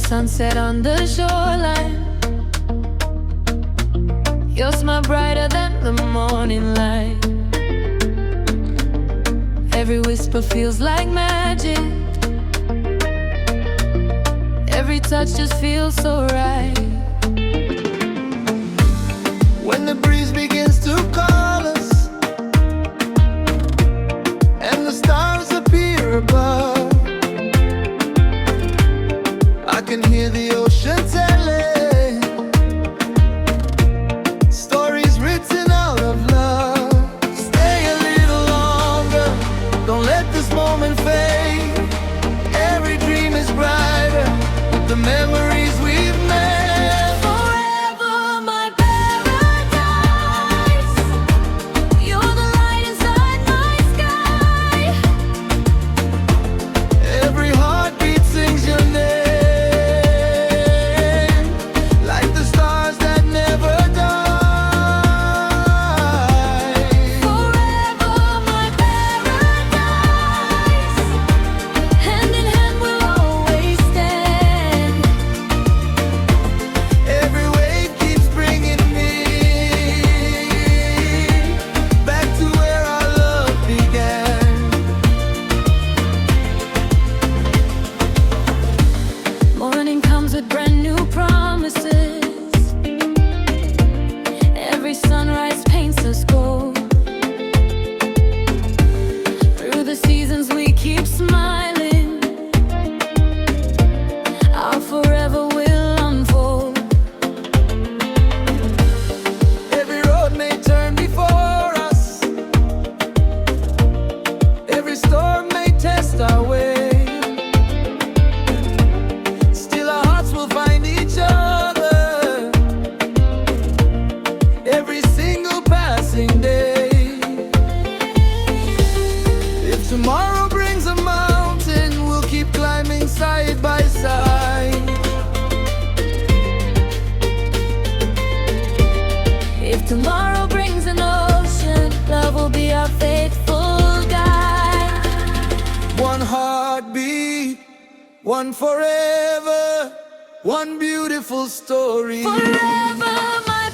sunset on the shoreline. Your smile brighter than the morning light. Every whisper feels like magic. Every touch just feels so right. When the breeze begins to call us and the stars appear above, I can hear the ocean telling stories written out of love. Stay a little longer, don't let this moment fade. Every dream is brighter with the memories we've made. Tomorrow brings a mountain, we'll keep climbing side by side. If tomorrow brings an ocean, love will be our faithful guide. One heartbeat, one forever, one beautiful story. Forever my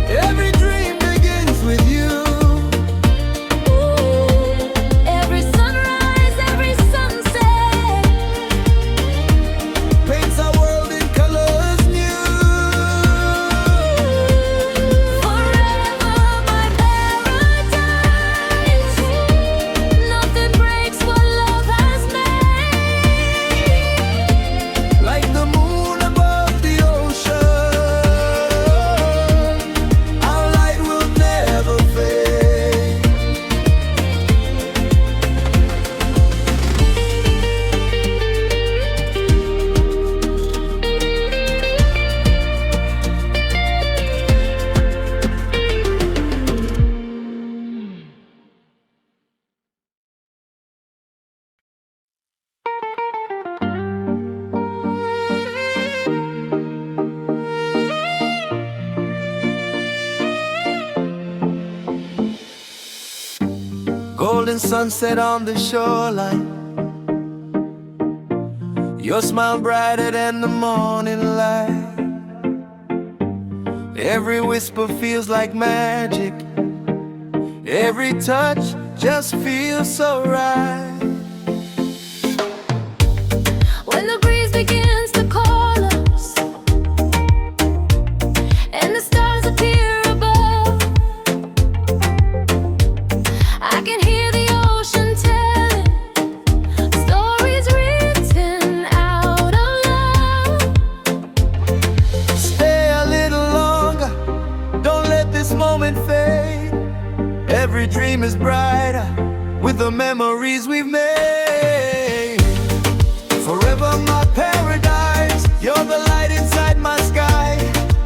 every dream begins with you. Every sunrise, every sunset paints our world in colors new. Forever my paradise. Nothing breaks what love has made. Like the moon above the ocean, our light will never fade. Golden sunset on the shoreline. Your smile brighter than the morning light. Every whisper feels like magic. Every touch just feels so right. When the breeze begins to call us and the stars appear above, I can hear the ocean telling stories written out of love. Stay a little longer, don't let this moment fade. Every dream is brighter with the memories we've made. Forever my paradise, you're the light inside my sky.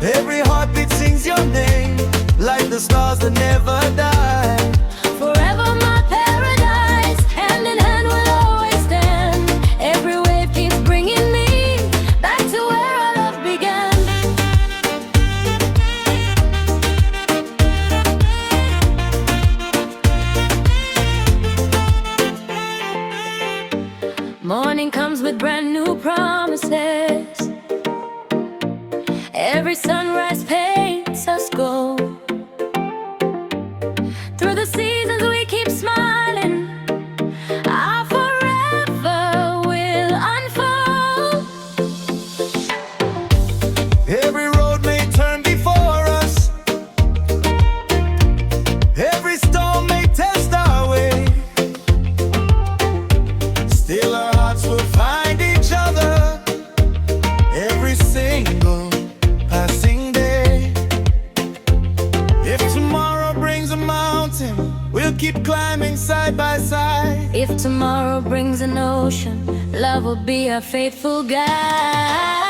Every heartbeat sings your name, like the stars that never die. Forever my paradise, hand in hand we'll always stand. Every wave keeps bringing me back to where our love began. Morning every single passing day. If tomorrow brings a mountain, we'll keep climbing side by side. If tomorrow brings an ocean, love will be our faithful guide.